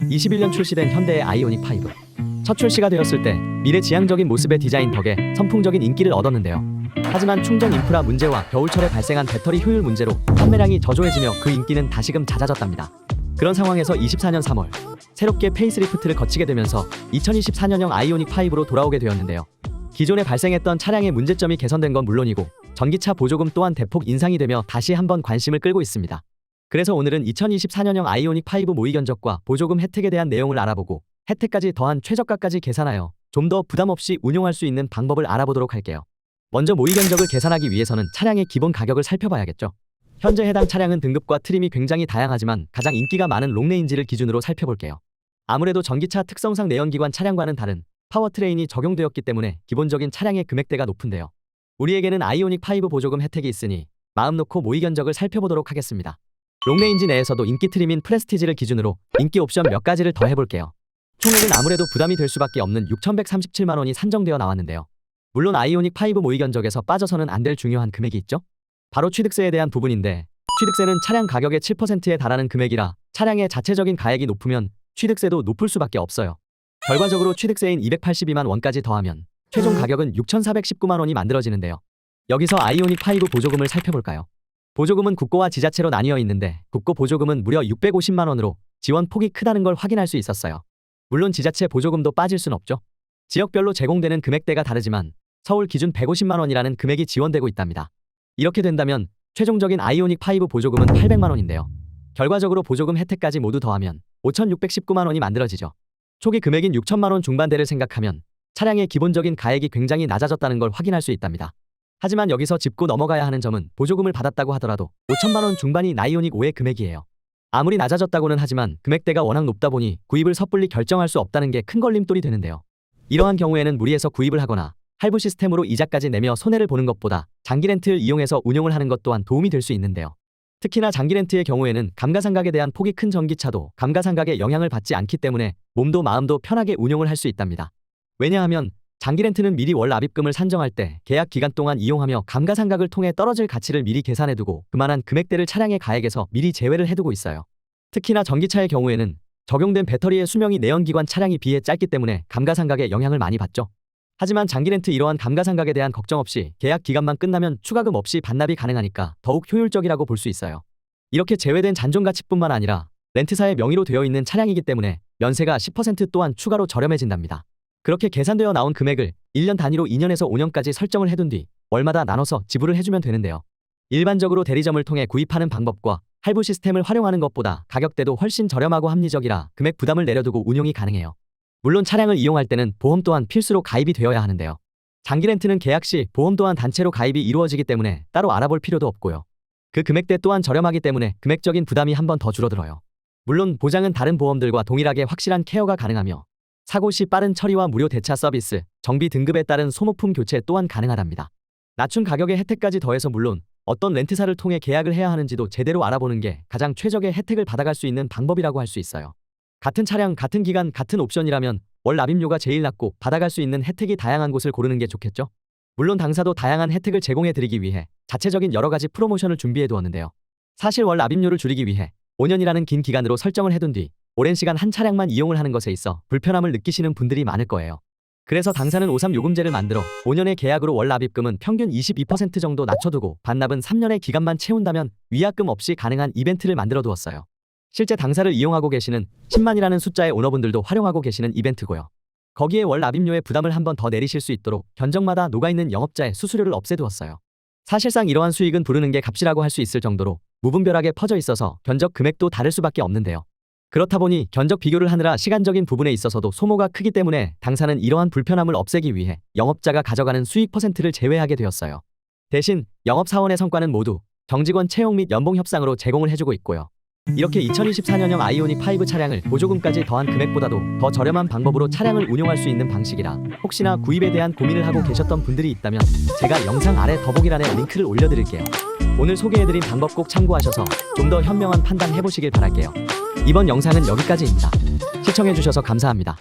21년 출시된 현대의 아이오닉 5. 첫 출시가 되었을 때 미래지향적인 모습의 디자인 덕에 선풍적인 인기를 얻었는데요. 하지만 충전 인프라 문제와 겨울철에 발생한 배터리 효율 문제로 판매량이 저조해지며 그 인기는 다시금 잦아졌답니다. 그런 상황에서 24년 3월 새롭게 페이스리프트를 거치게 되면서 2024년형 아이오닉 5로 돌아오게 되었는데요. 기존에 발생했던 차량의 문제점이 개선된 건 물론이고 전기차 보조금 또한 대폭 인상이 되며 다시 한번 관심을 끌고 있습니다. 그래서 오늘은 2024년형 아이오닉 5 모의 견적과 보조금 혜택에 대한 내용을 알아보고 혜택까지 더한 최저가까지 계산하여 좀 더 부담 없이 운용할 수 있는 방법을 알아보도록 할게요. 먼저 모의 견적을 계산하기 위해서는 차량의 기본 가격을 살펴봐야겠죠. 현재 해당 차량은 등급과 트림이 굉장히 다양하지만 가장 인기가 많은 롱레인지를 기준으로 살펴볼게요. 아무래도 전기차 특성상 내연기관 차량과는 다른 파워트레인이 적용되었기 때문에 기본적인 차량의 금액대가 높은데요. 우리에게는 아이오닉 5 보조금 혜택이 있으니 마음 놓고 모의 견적을 살펴보도록 하겠습니다. 롱레인지 내에서도 인기 트림인 프레스티지를 기준으로 인기 옵션 몇 가지를 더 해볼게요. 총액은 아무래도 부담이 될 수밖에 없는 6,137만원이 산정되어 나왔는데요. 물론 아이오닉 5 모의 견적에서 빠져서는 안 될 중요한 금액이 있죠. 바로 취득세에 대한 부분인데 취득세는 차량 가격의 7%에 달하는 금액이라 차량의 자체적인 가액이 높으면 취득세도 높을 수밖에 없어요. 결과적으로 취득세인 282만 원까지 더하면 최종 가격은 6,419만원이 만들어지는데요. 여기서 아이오닉 5 보조금을 살펴볼까요? 보조금은 국고와 지자체로 나뉘어 있는데 국고 보조금은 무려 650만원으로 지원 폭이 크다는 걸 확인할 수 있었어요. 물론 지자체 보조금도 빠질 순 없죠. 지역별로 제공되는 금액대가 다르지만 서울 기준 150만원이라는 금액이 지원되고 있답니다. 이렇게 된다면 최종적인 아이오닉 5 보조금은 800만원인데요. 결과적으로 보조금 혜택까지 모두 더하면 5,619만원이 만들어지죠. 초기 금액인 6천만원 중반대를 생각하면 차량의 기본적인 가액이 굉장히 낮아졌다는 걸 확인할 수 있답니다. 하지만 여기서 짚고 넘어가야 하는 점은 보조금을 받았다고 하더라도 5천만원 중반이 아이오닉 5의 금액이에요. 아무리 낮아졌다고는 하지만 금액대가 워낙 높다 보니 구입을 섣불리 결정할 수 없다는 게 큰 걸림돌이 되는데요. 이러한 경우에는 무리해서 구입을 하거나 할부 시스템으로 이자까지 내며 손해를 보는 것보다 장기 렌트를 이용해서 운용을 하는 것 또한 도움이 될 수 있는데요. 특히나 장기 렌트의 경우에는 감가상각에 대한 폭이 큰 전기차도 감가상각에 영향을 받지 않기 때문에 몸도 마음도 편하게 운용을 할 수 있답니다. 왜냐하면 장기 렌트는 미리 월 납입금을 산정할 때 계약 기간 동안 이용하며 감가상각을 통해 떨어질 가치를 미리 계산해두고 그만한 금액대를 차량의 가액에서 미리 제외를 해두고 있어요. 특히나 전기차의 경우에는 적용된 배터리의 수명이 내연기관 차량에 비해 짧기 때문에 감가상각에 영향을 많이 받죠. 하지만 장기 렌트 이러한 감가상각에 대한 걱정 없이 계약 기간만 끝나면 추가금 없이 반납이 가능하니까 더욱 효율적이라고 볼 수 있어요. 이렇게 제외된 잔존가치뿐만 아니라 렌트사의 명의로 되어 있는 차량이기 때문에 면세가 10% 또한 추가로 저렴해진답니다. 그렇게 계산되어 나온 금액을 1년 단위로 2년에서 5년까지 설정을 해둔 뒤 월마다 나눠서 지불을 해주면 되는데요. 일반적으로 대리점을 통해 구입하는 방법과 할부 시스템을 활용하는 것보다 가격대도 훨씬 저렴하고 합리적이라 금액 부담을 내려두고 운용이 가능해요. 물론 차량을 이용할 때는 보험 또한 필수로 가입이 되어야 하는데요. 장기 렌트는 계약 시 보험 또한 단체로 가입이 이루어지기 때문에 따로 알아볼 필요도 없고요. 그 금액대 또한 저렴하기 때문에 금액적인 부담이 한 번 더 줄어들어요. 물론 보장은 다른 보험들과 동일하게 확실한 케어가 가능하며 사고 시 빠른 처리와 무료 대차 서비스, 정비 등급에 따른 소모품 교체 또한 가능하답니다. 낮춘 가격의 혜택까지 더해서 물론 어떤 렌트사를 통해 계약을 해야 하는지도 제대로 알아보는 게 가장 최적의 혜택을 받아갈 수 있는 방법이라고 할 수 있어요. 같은 차량, 같은 기간, 같은 옵션이라면 월 납입료가 제일 낮고 받아갈 수 있는 혜택이 다양한 곳을 고르는 게 좋겠죠? 물론 당사도 다양한 혜택을 제공해드리기 위해 자체적인 여러 가지 프로모션을 준비해 두었는데요. 사실 월 납입료를 줄이기 위해 5년이라는 긴 기간으로 설정을 해둔 뒤 오랜 시간 한 차량만 이용을 하는 것에 있어 불편함을 느끼시는 분들이 많을 거예요. 그래서 당사는 5.3 요금제를 만들어 5년의 계약으로 월 납입금은 평균 22% 정도 낮춰두고 반납은 3년의 기간만 채운다면 위약금 없이 가능한 이벤트를 만들어 두었어요. 실제 당사를 이용하고 계시는 10만이라는 숫자의 오너분들도 활용하고 계시는 이벤트고요. 거기에 월 납입료의 부담을 한 번 더 내리실 수 있도록 견적마다 녹아있는 영업자의 수수료를 없애두었어요. 사실상 이러한 수익은 부르는 게 값이라고 할 수 있을 정도로 무분별하게 퍼져 있어서 견적 금액도 다를 수밖에 없는데요. 그렇다 보니 견적 비교를 하느라 시간적인 부분에 있어서도 소모가 크기 때문에 당사는 이러한 불편함을 없애기 위해 영업자가 가져가는 수익 퍼센트를 제외하게 되었어요. 대신 영업사원의 성과는 모두 정직원 채용 및 연봉 협상으로 제공을 해주고 있고요. 이렇게 2024년형 아이오닉 5 차량을 보조금까지 더한 금액보다도 더 저렴한 방법으로 차량을 운용할 수 있는 방식이라 혹시나 구입에 대한 고민을 하고 계셨던 분들이 있다면 제가 영상 아래 더보기란에 링크를 올려드릴게요. 오늘 소개해드린 방법 꼭 참고하셔서 좀 더 현명한 판단 해보시길 바랄게요. 이번 영상은 여기까지입니다. 시청해주셔서 감사합니다.